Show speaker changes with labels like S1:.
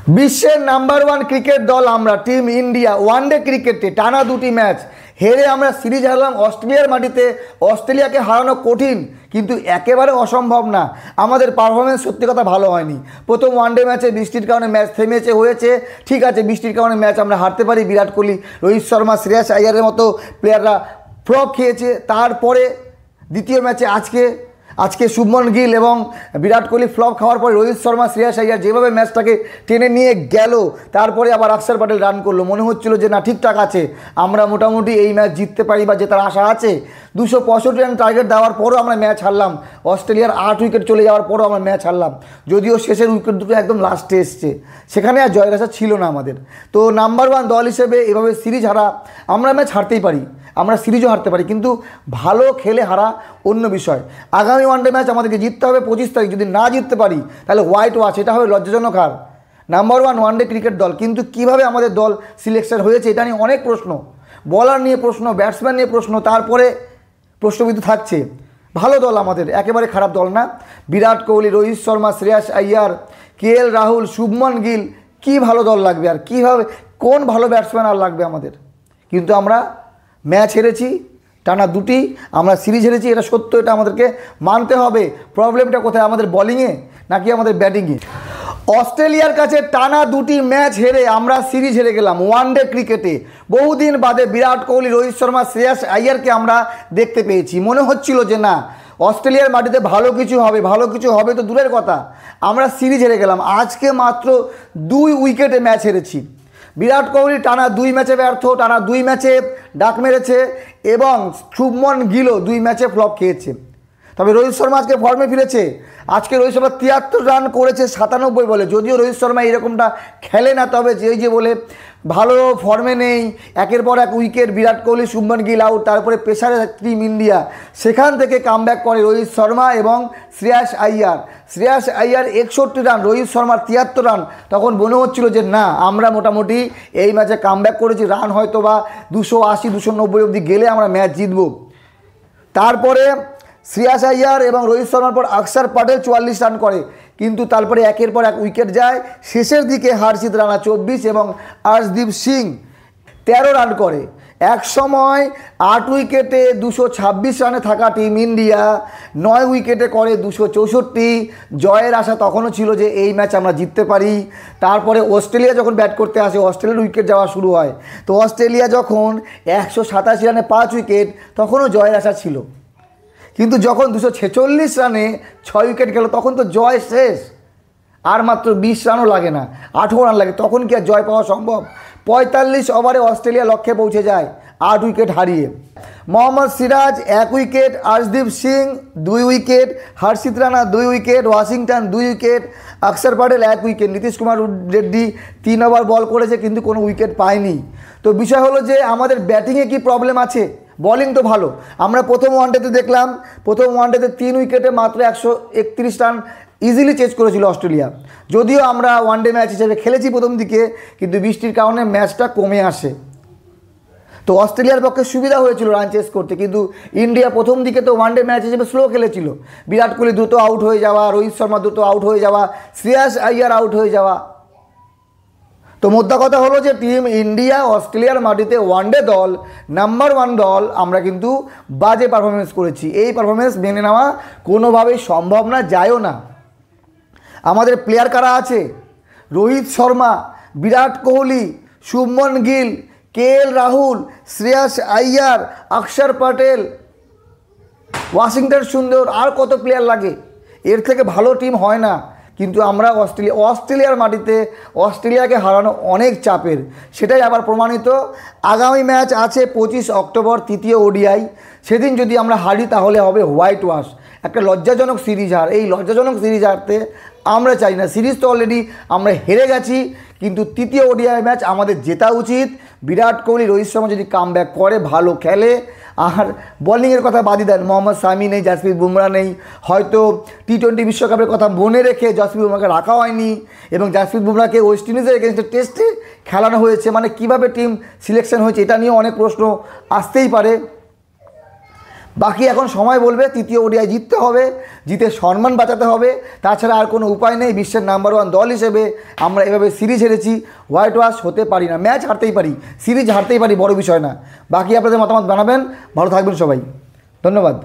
S1: বিশ্বের number one cricket দল আমরা টিম ইন্ডিয়া ওয়ানডে ক্রিকেটে টানা দুটি ম্যাচ হেরে আমরা সিরিজ হারলাম অস্ট্রেলিয়ার মাটিতে। অস্ট্রেলিয়াকে হারানো কঠিন কিন্তু একেবারে অসম্ভব না। আমাদের পারফরমেন্স সত্যি কথা ভালো হয়নি। প্রথম ওয়ানডে ম্যাচে বৃষ্টির কারণে ম্যাচ থেমেছে হয়েছে, ঠিক আছে, বৃষ্টির কারণে ম্যাচ আমরা হারতে পারি। বিরাট কোহলি, রোহিত শর্মা, শ্রেয়াস আইয়ারের মতো প্লেয়াররা ফ্লপ খেয়েছে। তারপরে দ্বিতীয় ম্যাচে আজকে শুভমন গিল এবং বিরাট কোহলি ফ্লপ খাওয়ার পরে রোহিত শর্মা, শ্রেয়াস আইয়ার যেভাবে ম্যাচটাকে টেনে নিয়ে গেল, তারপরে আবার অক্ষর প্যাটেল রান করলো, মনে হচ্ছিল যে না ঠিকঠাক আছে, আমরা মোটামুটি এই ম্যাচ জিততে পারি বা জেতার আশা আছে। 265 রান টার্গেট দেওয়ার পরও আমরা ম্যাচ হারলাম। অস্ট্রেলিয়ার 8 উইকেট চলে যাওয়ার পরও আমরা ম্যাচ হারলাম, যদিও শেষের উইকেট দুটো একদম লাস্টে এসছে, সেখানে আর জয়ের আশা ছিল না আমাদের। তো নাম্বার ওয়ান দল হিসেবে এভাবে সিরিজ হারা, আমরা ম্যাচ হারতেই পারি, আমরা সিরিজও হারতে পারি, কিন্তু ভালো খেলে হারা অন্য বিষয়। আগামী ওয়ানডে ম্যাচ আমাদেরকে জিততে হবে 25 তারিখ। যদি না জিততে পারি তাহলে হোয়াইট ওয়াশ, এটা হবে লজ্জাজনক হার। নাম্বার ওয়ান ওয়ানডে ক্রিকেট দল, কিন্তু কিভাবে আমাদের দল সিলেকশন হয়েছে এটা নিয়ে অনেক প্রশ্ন, বলার নিয়ে প্রশ্ন, ব্যাটসম্যান নিয়ে প্রশ্ন, তারপরে প্রশ্নবিদ্ধ থাকছে। ভালো দল আমাদের, একেবারে খারাপ দল না। বিরাট কোহলি, রোহিত শর্মা, শ্রেয়াস আইয়ার, KL রাহুল, শুভমন গিল, কি ভালো দল লাগবে আর কীভাবে, কোন ভালো ব্যাটসম্যান আর লাগবে আমাদের। কিন্তু আমরা ম্যাচ হেরেছি টানা দুটি, আমরা সিরিজ হেরেছি, এটা সত্য, এটা আমাদেরকে মানতে হবে। প্রবলেমটা কোথায়, আমাদের বোলিংয়ে নাকি আমাদের ব্যাটিংয়ে? অস্ট্রেলিয়ার কাছে টানা দুটি ম্যাচ হেরে আমরা সিরিজ হেরে গেলাম ওয়ানডে ক্রিকেটে। বহুদিন বাদে বিরাট কোহলি, রোহিত শর্মা, শ্রেয়াস আইয়ারকে আমরা দেখতে পেয়েছি। মনে হচ্ছিল যে না, অস্ট্রেলিয়ার মাটিতে ভালো কিছু হবে তো দূরের কথা, আমরা সিরিজ হেরে গেলাম। আজকে মাত্র 2 উইকেটে ম্যাচ হেরেছি। বিরাট কোহলি টানা 2 ম্যাচে ব্যর্থ, টানা 2 ম্যাচে ডাক মেরেছে, এবং শুভমন গিলও 2 ম্যাচে ফ্লপ খেয়েছে। তবে রোহিত শর্মা আজকে ফর্মে ফিরেছে। আজকে রোহিত শর্মা 73 রান করেছে 97 বলে। যদিও রোহিত শর্মা এরকমটা খেলে না, তবে যে বলে ভালো ফর্মে নেই, একের পর এক উইকেট, বিরাট কোহলি, শুভমন গিল আউট, তারপরে প্রেসারে টিম ইন্ডিয়া, সেখান থেকে কামব্যাক করে রোহিত শর্মা এবং শ্রেয়াস আইয়ার। 61 রান, রোহিত শর্মার 73 রান। তখন মনে হচ্ছিল যে না, আমরা মোটামুটি এই ম্যাচে কামব্যাক করেছি, রান হয়তো বা 280 290 অবধি গেলে আমরা ম্যাচ জিতব। তারপরে শ্রেয়াস আইয়ার এবং রোহিত শর্মার পর অক্ষর প্যাটেল 44 রান করে, কিন্তু তারপরে একের পর এক উইকেট যায়। শেষের দিকে হর্ষিত রানা 24 এবং অর্শদীপ সিং 13 রান করে। এক সময় 8 উইকেটে 226 রানে থাকা টিম ইন্ডিয়া 9 উইকেটে করে 264। জয়ের আশা তখনও ছিল যে এই ম্যাচ আমরা জিততে পারি। তারপরে অস্ট্রেলিয়া যখন ব্যাট করতে আসে, অস্ট্রেলিয়ার উইকেট যাওয়া শুরু হয়। তো অস্ট্রেলিয়া যখন 187 রানে 5 উইকেট, তখনও জয়ের আশা ছিল। কিন্তু যখন 246 রানে 6 উইকেট গেল, তখন তো জয় শেষ, আর মাত্র 20 রানও লাগে না, 18 রান লাগে, তখন কি আর জয় পাওয়া সম্ভব? 45 ওভারে অস্ট্রেলিয়া লক্ষ্যে পৌঁছে যায় 8 উইকেট হারিয়ে। মোহাম্মদ সিরাজ 1 উইকেট, অর্শদীপ সিং 2 উইকেট, হর্ষিত রানা 2 উইকেট, ওয়াশিংটন 2 উইকেট, অক্ষর প্যাটেল 1 উইকেট, নীতিশ কুমার রেড্ডি 3 ওভার বল করেছে কিন্তু কোনো উইকেট পায়নি। তো বিষয় হলো যে আমাদের ব্যাটিংয়ে কি প্রবলেম আছে, বলিং তো ভালো। আমরা প্রথম ওয়ানডেতে দেখলাম, প্রথম ওয়ানডেতে 3 উইকেটে মাত্র 131 রান ইজিলি চেজ করেছিল অস্ট্রেলিয়া। যদিও আমরা ওয়ানডে ম্যাচ হিসেবে খেলেছি প্রথম দিকে, কিন্তু বৃষ্টির কারণে ম্যাচটা কমে আসে। তো অস্ট্রেলিয়ার পক্ষে সুবিধা হয়েছিল রান চেস করতে, কিন্তু ইন্ডিয়া প্রথম দিকে তো ওয়ানডে ম্যাচ হিসেবে স্লো খেলেছিল। বিরাট কোহলি দ্রুত আউট হয়ে যাওয়া, রোহিত শর্মা দ্রুত আউট হয়ে যাওয়া, শ্রেয়াস আইয়ার আউট হয়ে যাওয়া। তো মোদ্দা কথা হলো যে টিম ইন্ডিয়া অস্ট্রেলিয়ার মাটিতে ওয়ানডে দল, নাম্বার ওয়ান দল, আমরা কিন্তু বাজে পারফরমেন্স করেছি। এই পারফরমেন্স মেনে নেওয়া কোনোভাবেই সম্ভব না, যায়ও না। আমাদের প্লেয়ার কারা আছে? রোহিত শর্মা, বিরাট কোহলি, শুভমন গিল, KL রাহুল, শ্রেয়াস আইয়ার, অক্ষর প্যাটেল, ওয়াশিংটন সুন্দর, আর কত প্লেয়ার লাগে? এর থেকে ভালো টিম হয় না। কিন্তু আমরা অস্ট্রেলিয়ার মাটিতে অস্ট্রেলিয়াকে হারানো অনেক চাপের, সেটাই আবার প্রমাণিত। আগামী ম্যাচ আছে 25 অক্টোবর, তৃতীয় ODI। সেদিন যদি আমরা হারি তাহলে হবে হোয়াইট ওয়াশ, একটা লজ্জাজনক সিরিজ হার। এই লজ্জাজনক সিরিজ হারতে আমরা চাই না। সিরিজ তো অলরেডি আমরা হেরে গেছি, কিন্তু তৃতীয় ODI ম্যাচ আমাদের জেতা উচিত। বিরাট কোহলি, রোহিত শর্মা যদি কামব্যাক করে, ভালো খেলে। আর বোলিংয়ের কথা বাদই দেন, মোহাম্মদ শামি নেই, জাসপ্রীত বুমরা নেই। হয়তো T20 বিশ্বকাপের কথা মনে রেখে জাসপ্রীত বুমরাকে রাখা হয়নি, এবং জাসপ্রীত বুমরাকে ওয়েস্ট ইন্ডিজের এগেনস্টে টেস্টে খেলানো হয়েছে। মানে কিভাবে টিম সিলেকশন হয়েছে এটা নিয়ে অনেক প্রশ্ন আসতেই পারে। বাকি এখন সময় বলবে। তৃতীয় ওডিআই জিততে হবে, জিতে সম্মান বাঁচাতে হবে, তাছাড়া আর কোনো উপায় নেই। বিশ্বের নাম্বার 1 দল হিসেবে আমরা এভাবে সিরিজ হেরেছি, হোয়াইট ওয়াশ হতে পারি না। ম্যাচ হারতেই পারি, সিরিজ হারতেই পারি, বড় বিষয় না। বাকি আপনাদের মতামত জানাবেন। ভালো থাকবেন সবাই, ধন্যবাদ।